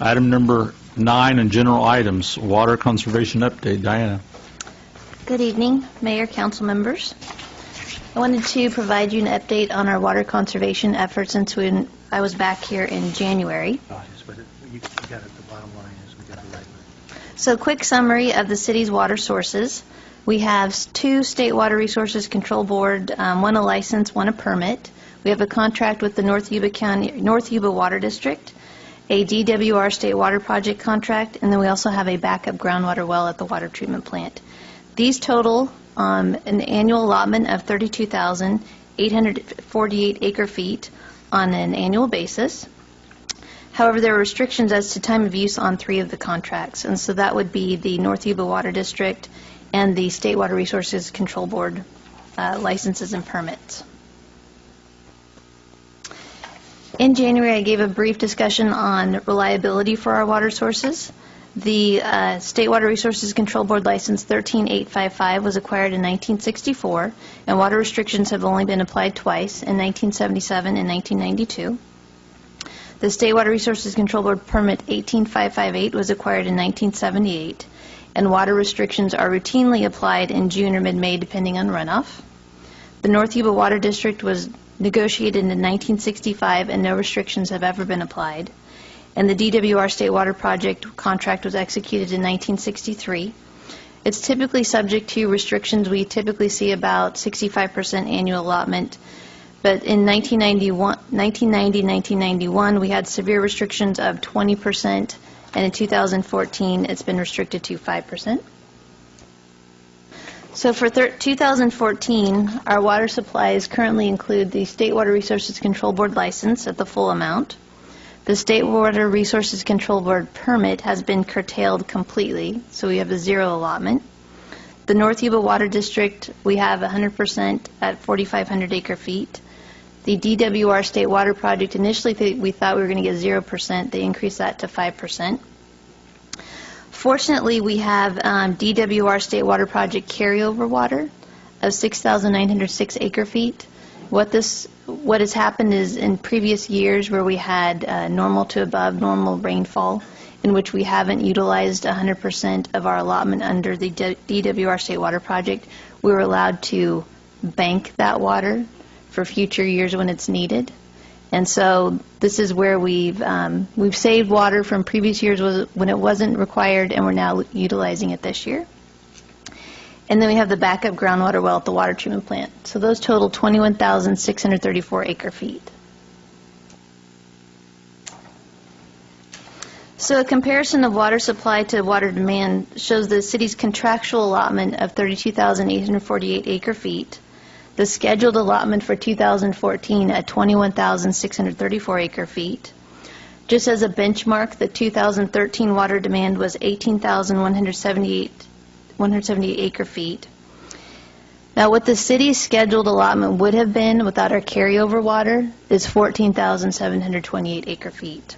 Item number 9 in general items, water conservation update. Diana. Good evening, Mayor, Council members. I wanted to provide you an update on our water conservation efforts since I was back here in January. So, quick summary of the city's water sources. We have 2 State Water Resources Control Board, one a license, one a permit. We have a contract with the North Yuba Water District, a DWR State Water Project contract, and then we also have a backup groundwater well at the water treatment plant. These total an annual allotment of 32,848 acre-feet on an annual basis. However, there are restrictions as to time of use on 3 of the contracts, and so that would be the North Yuba Water District and the State Water Resources Control Board licenses and permits. In January, I gave a brief discussion on reliability for our water sources. The State Water Resources Control Board license 13855 was acquired in 1964, and water restrictions have only been applied twice, in 1977 and 1992. The State Water Resources Control Board permit 18558 was acquired in 1978, and water restrictions are routinely applied in June or mid-May depending on runoff. The North Yuba Water District was negotiated in 1965, and no restrictions have ever been applied. And the DWR State Water Project contract was executed in 1963. It's typically subject to restrictions. We typically see about 65% annual allotment. But in 1990-1991, we had severe restrictions of 20%, and in 2014, it's been restricted to 5%. So for 2014, our water supplies currently include the State Water Resources Control Board license at the full amount. The State Water Resources Control Board permit has been curtailed completely, so we have a 0 allotment. The North Yuba Water District, we have 100% at 4,500 acre-feet. The DWR State Water Project, initially we thought we were going to get 0%. They increased that to 5%. Fortunately, we have DWR State Water Project carryover water of 6,906 acre-feet. What has happened is in previous years where we had normal to above normal rainfall, in which we haven't utilized 100% of our allotment under the DWR State Water Project, we were allowed to bank that water for future years when it's needed. And so this is where we've saved water from previous years when it wasn't required, and we're now utilizing it this year. And then we have the backup groundwater well at the water treatment plant. So those total 21,634 acre-feet. So a comparison of water supply to water demand shows the city's contractual allotment of 32,848 acre-feet, the scheduled allotment for 2014 at 21,634 acre-feet. Just as a benchmark, the 2013 water demand was 18,178 acre-feet. Now, what the city's scheduled allotment would have been without our carryover water is 14,728 acre-feet.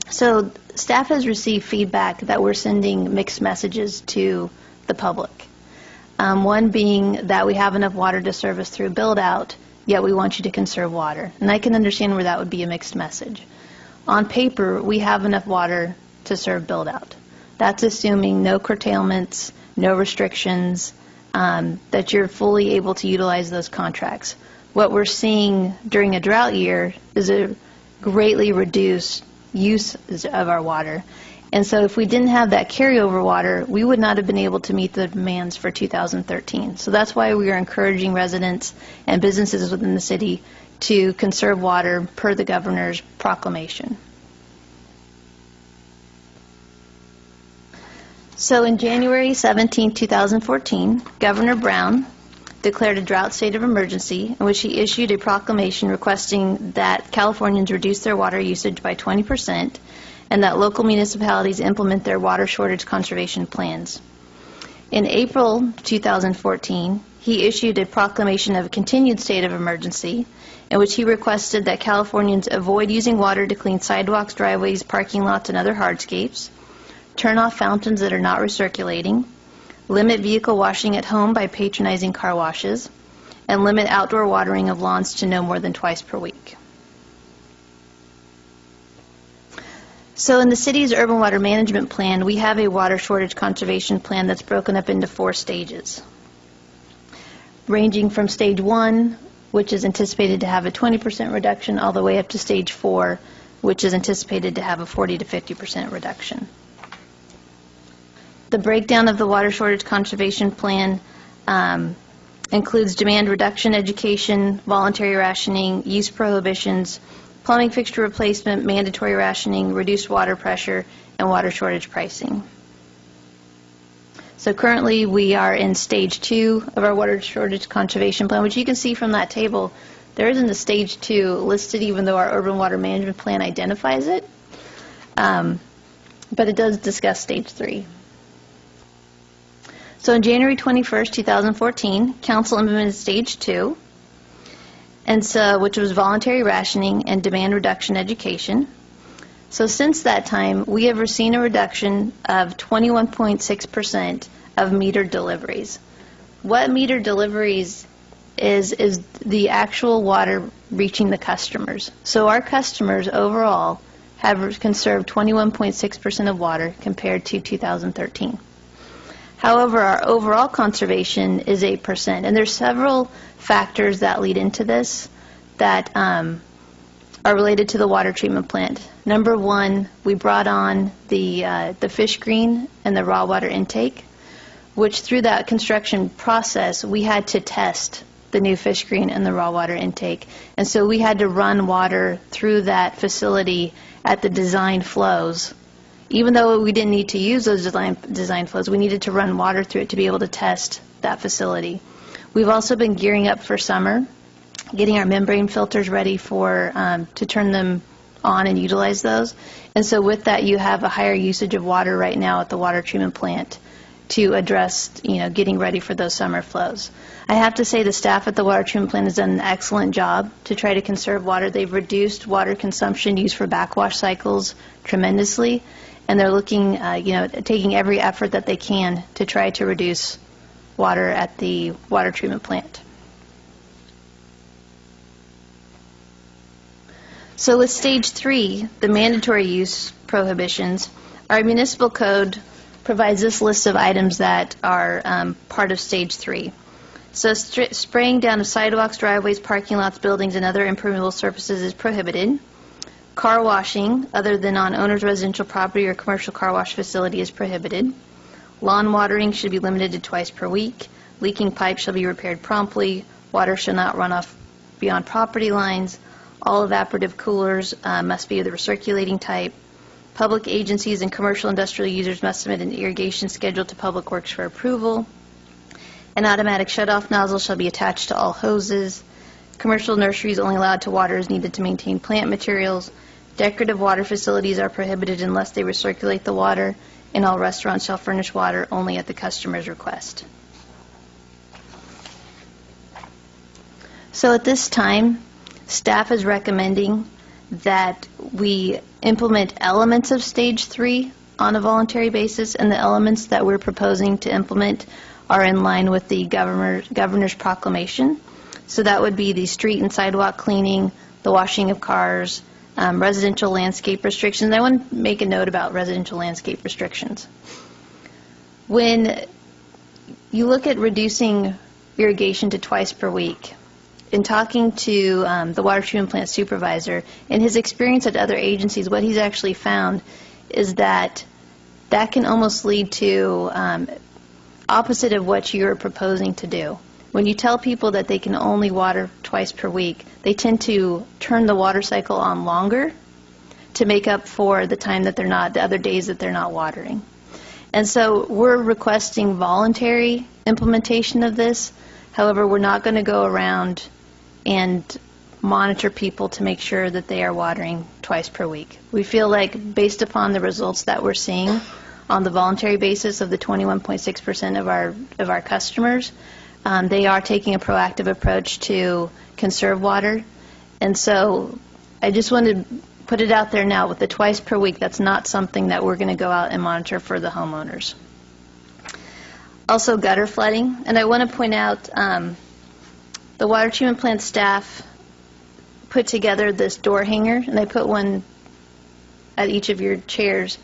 So staff has received feedback that we're sending mixed messages to the public. One being that we have enough water to service through build-out, yet we want you to conserve water. And I can understand where that would be a mixed message. On paper, we have enough water to serve build-out. That's assuming no curtailments, no restrictions, that you're fully able to utilize those contracts. What we're seeing during a drought year is a greatly reduced use of our water. And so if we didn't have that carryover water, we would not have been able to meet the demands for 2013. So that's why we are encouraging residents and businesses within the city to conserve water per the governor's proclamation. So in January 17, 2014, Governor Brown declared a drought state of emergency in which he issued a proclamation requesting that Californians reduce their water usage by 20% and that local municipalities implement their water shortage conservation plans. In April 2014, he issued a proclamation of a continued state of emergency in which he requested that Californians avoid using water to clean sidewalks, driveways, parking lots, and other hardscapes, turn off fountains that are not recirculating, limit vehicle washing at home by patronizing car washes, and limit outdoor watering of lawns to no more than twice per week. So in the city's urban water management plan, we have a water shortage conservation plan that's broken up into 4 stages, ranging from stage 1, which is anticipated to have a 20% reduction, all the way up to stage 4, which is anticipated to have a 40 to 50% reduction. The breakdown of the water shortage conservation plan includes demand reduction education, voluntary rationing, use prohibitions, plumbing fixture replacement, mandatory rationing, reduced water pressure, and water shortage pricing. So currently we are in stage 2 of our water shortage conservation plan, which you can see from that table. There isn't a stage 2 listed, even though our urban water management plan identifies it. But it does discuss stage 3. So on January 21st, 2014, Council implemented stage 2, and so, which was voluntary rationing and demand reduction education. So since that time, we have seen a reduction of 21.6% of metered deliveries. What metered deliveries is the actual water reaching the customers. So our customers overall have conserved 21.6% of water compared to 2013. However, our overall conservation is 8%, and there's several factors that lead into this that are related to the water treatment plant. Number 1, we brought on the fish screen and the raw water intake, which through that construction process, we had to test the new fish screen and the raw water intake. And so we had to run water through that facility at the design flows. Even though we didn't need to use those design flows, we needed to run water through it to be able to test that facility. We've also been gearing up for summer, getting our membrane filters ready for to turn them on and utilize those. And so with that, you have a higher usage of water right now at the water treatment plant to address, getting ready for those summer flows. I have to say the staff at the water treatment plant has done an excellent job to try to conserve water. They've reduced water consumption used for backwash cycles tremendously, and they're looking, taking every effort that they can to try to reduce water at the water treatment plant. So with stage 3, the mandatory use prohibitions, our municipal code provides this list of items that are part of stage 3. So spraying down of sidewalks, driveways, parking lots, buildings, and other impermeable surfaces is prohibited. Car washing, other than on owner's residential property or commercial car wash facility, is prohibited. Lawn watering should be limited to twice per week. Leaking pipes shall be repaired promptly. Water shall not run off beyond property lines. All evaporative coolers must be of the recirculating type. Public agencies and commercial industrial users must submit an irrigation schedule to Public Works for approval. An automatic shutoff nozzle shall be attached to all hoses. Commercial nurseries only allowed to water as needed to maintain plant materials. Decorative water facilities are prohibited unless they recirculate the water, and all restaurants shall furnish water only at the customer's request. So at this time, staff is recommending that we implement elements of stage 3 on a voluntary basis, and the elements that we're proposing to implement are in line with the governor's proclamation. So that would be the street and sidewalk cleaning, the washing of cars, residential landscape restrictions. I want to make a note about residential landscape restrictions. When you look at reducing irrigation to twice per week, in talking to the water treatment plant supervisor, in his experience at other agencies, what he's actually found is that that can almost lead to opposite of what you're proposing to do. When you tell people that they can only water twice per week, they tend to turn the water cycle on longer to make up for the time that they're not, the other days that they're not watering. And so we're requesting voluntary implementation of this. However, we're not going to go around and monitor people to make sure that they are watering twice per week. We feel like based upon the results that we're seeing on the voluntary basis of the 21.6% of our customers, they are taking a proactive approach to conserve water. And so I just want to put it out there now with the twice per week, that's not something that we're going to go out and monitor for the homeowners. Also gutter flooding, and I want to point out the water treatment plant staff put together this door hanger, and they put one at each of your chairs.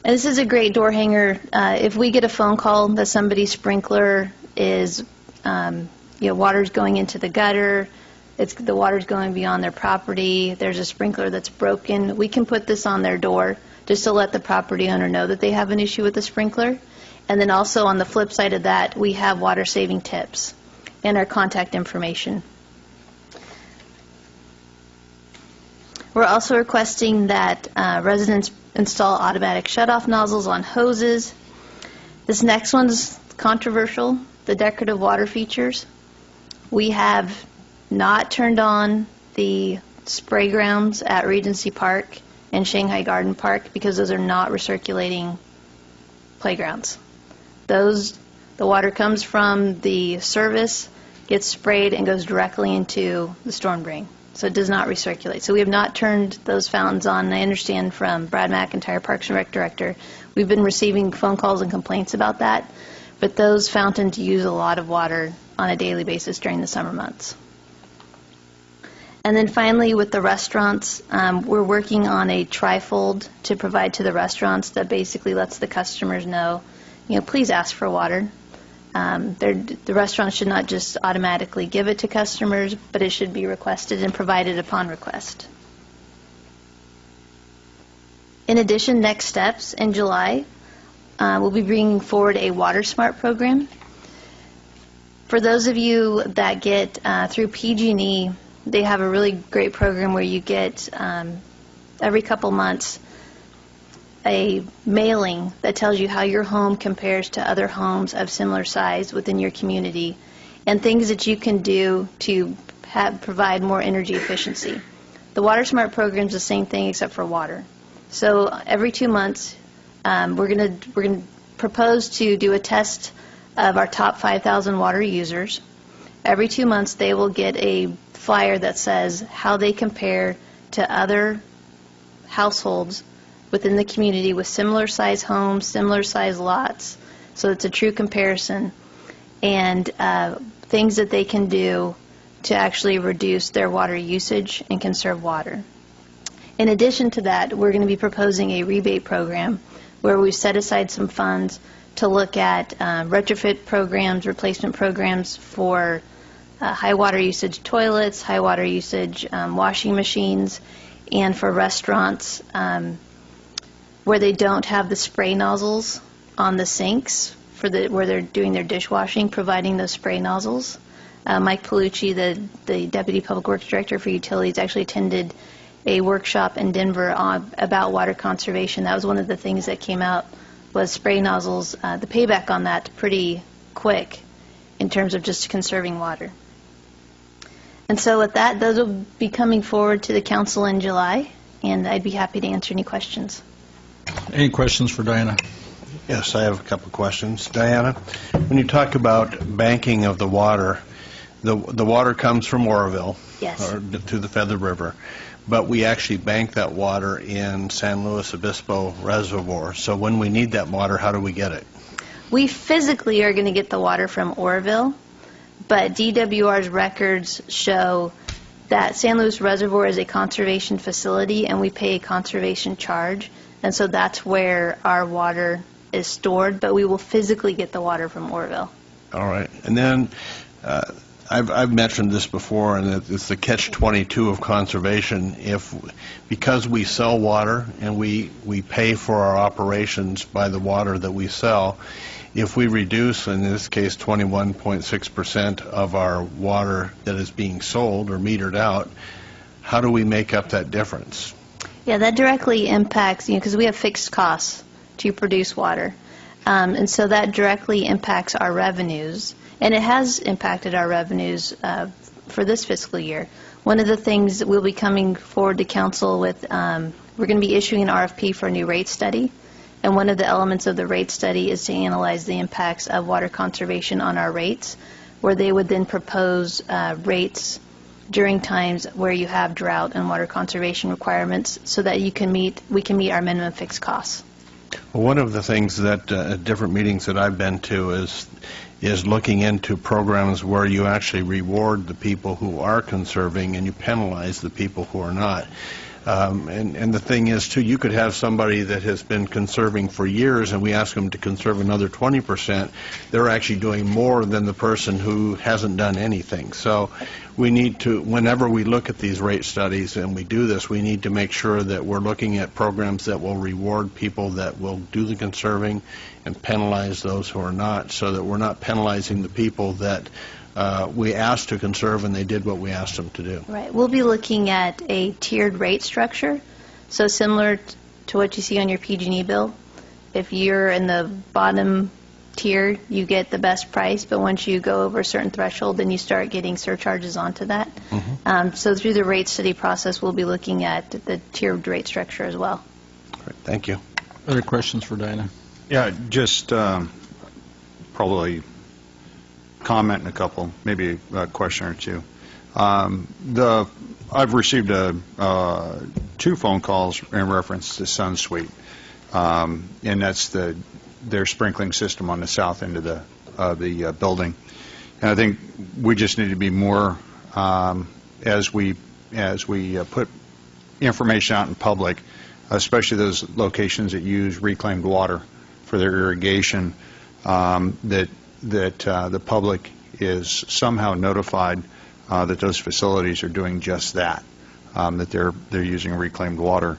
And this is a great door hanger. If we get a phone call that somebody's sprinkler is, water's going into the gutter, the water's going beyond their property, there's a sprinkler that's broken, we can put this on their door just to let the property owner know that they have an issue with the sprinkler. And then also on the flip side of that, we have water-saving tips and our contact information. We're also requesting that residents install automatic shutoff nozzles on hoses. This next one's controversial, the decorative water features. We have not turned on the spray grounds at Regency Park and Shanghai Garden Park because those are not recirculating playgrounds. The water comes from the service, gets sprayed, and goes directly into the storm drain. So it does not recirculate. So we have not turned those fountains on. And I understand from Brad McIntyre, Parks and Rec Director, we've been receiving phone calls and complaints about that. But those fountains use a lot of water on a daily basis during the summer months. And then finally, with the restaurants, we're working on a trifold to provide to the restaurants that basically lets the customers know, please ask for water. The restaurant should not just automatically give it to customers, but it should be requested and provided upon request. In addition, next steps in July, we'll be bringing forward a Water Smart program. For those of you that get through PG&E, they have a really great program where you get every couple months a mailing that tells you how your home compares to other homes of similar size within your community and things that you can do to provide more energy efficiency. The Water Smart program is the same thing except for water. So every 2 months, we're going to propose to do a test of our top 5,000 water users. Every 2 months, they will get a flyer that says how they compare to other households within the community with similar size homes, similar size lots, so it's a true comparison, and things that they can do to actually reduce their water usage and conserve water. In addition to that, we're going to be proposing a rebate program where we've set aside some funds to look at retrofit programs, replacement programs for high water usage toilets, high water usage washing machines, and for restaurants where they don't have the spray nozzles on the sinks where they're doing their dishwashing, providing those spray nozzles. Mike Palucci, the Deputy Public Works Director for Utilities, actually attended a workshop in Denver about water conservation. That was one of the things that came out was spray nozzles. The payback on that pretty quick in terms of just conserving water. And so with that, those will be coming forward to the council in July, and I'd be happy to answer any questions. Any questions for Diana? Yes, I have a couple of questions. Diana, when you talk about banking of the water comes from Oroville, Yes. or to the Feather River, but we actually bank that water in San Luis Obispo Reservoir. So when we need that water, how do we get it? We physically are going to get the water from Oroville, but DWR's records show that San Luis Reservoir is a conservation facility, and we pay a conservation charge, and so that's where our water is stored, but we will physically get the water from Oroville. All right. And then I've mentioned this before, and it's the catch-22 of conservation. Because we sell water and we pay for our operations by the water that we sell, if we reduce, in this case, 21.6% of our water that is being sold or metered out, how do we make up that difference? Yeah, that directly impacts, because we have fixed costs to produce water. And so that directly impacts our revenues. And it has impacted our revenues for this fiscal year. One of the things that we'll be coming forward to council with, we're going to be issuing an RFP for a new rate study. And one of the elements of the rate study is to analyze the impacts of water conservation on our rates, where they would then propose rates during times where you have drought and water conservation requirements so that we can meet our minimum fixed costs. Well, one of the things that at different meetings that I've been to is looking into programs where you actually reward the people who are conserving and you penalize the people who are not. And the thing is, too, you could have somebody that has been conserving for years, and we ask them to conserve another 20%. They're actually doing more than the person who hasn't done anything. So we need to, whenever we look at these rate studies and we do this, we need to make sure that we're looking at programs that will reward people that will do the conserving and penalize those who are not, so that we're not penalizing the people that we asked to conserve and they did what we asked them to do. Right. We'll be looking at a tiered rate structure, so similar to what you see on your PG&E bill. If you're in the bottom tier, you get the best price, but once you go over a certain threshold, then you start getting surcharges onto that. So through the rate study process, we'll be looking at the tiered rate structure as well. Great. Thank you. Other questions for Dinah? Yeah, just probably comment in a couple, maybe a question or two. I've received 2 phone calls in reference to SunSuite, and that's their sprinkling system on the south end of the building. And I think we just need to be more as we put information out in public, especially those locations that use reclaimed water for their irrigation, that the public is somehow notified that those facilities are doing just that, that they're using reclaimed water.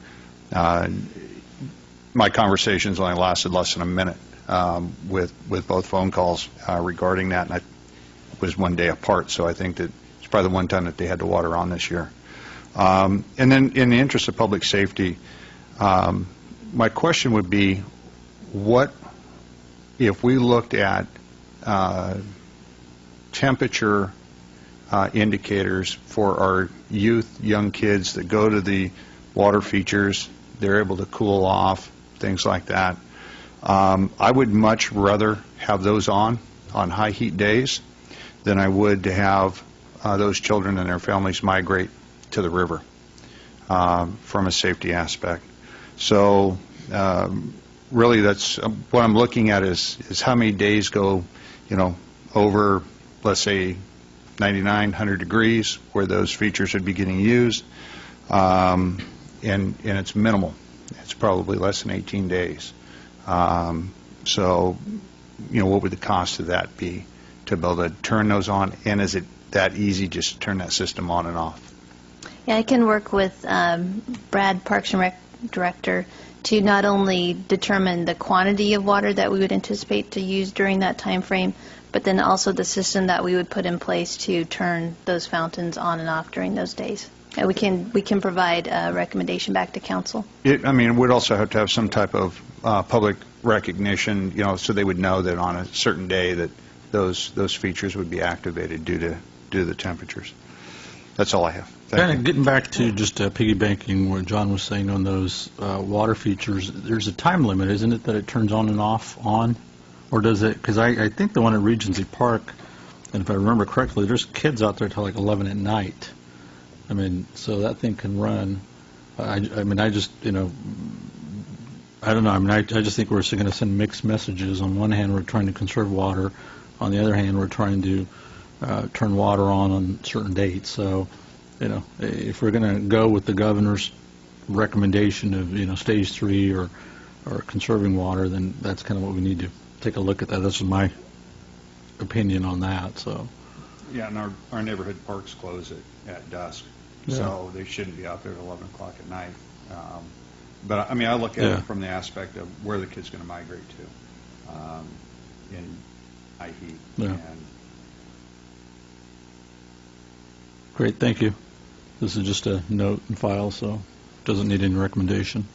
My conversations only lasted less than a minute with both phone calls regarding that, and it was one day apart, so I think that it's probably the one time that they had the water on this year. And then in the interest of public safety, my question would be, what if we looked at temperature indicators for our youth, young kids that go to the water features, they're able to cool off, things like that. I would much rather have those on high heat days than I would to have those children and their families migrate to the river from a safety aspect. So really, that's what I'm looking at is how many days go, over, let's say, 99, 100 degrees, where those features would be getting used, and it's minimal. It's probably less than 18 days. So, what would the cost of that be to be able to turn those on, and is it that easy just to turn that system on and off? Yeah, I can work with Brad, Parks and Rec Director, to not only determine the quantity of water that we would anticipate to use during that time frame, but then also the system that we would put in place to turn those fountains on and off during those days. And we can provide a recommendation back to council. It would also have to have some type of public recognition, so they would know that on a certain day that those features would be activated due to the temperatures. That's all I have. Thank you. Getting back to just piggybacking what John was saying on those water features, there's a time limit, isn't it, that it turns on and off on? Or does it? Because I think the one at Regency Park, and if I remember correctly, there's kids out there till like 11 at night. So that thing can run. I just, I don't know. I just think we're going to send mixed messages. On one hand, we're trying to conserve water. On the other hand, we're trying to turn water on certain dates. So, if we're going to go with the governor's recommendation of, stage 3 or conserving water, then that's kind of what we need to take a look at that. That's my opinion on that. So. Yeah, and our neighborhood parks close at dusk, so they shouldn't be out there at 11 o'clock at night. But I look at it from the aspect of where the kid's going to migrate to in high heat. Yeah. And Great, thank you. This is just a note and file, so it doesn't need any recommendation.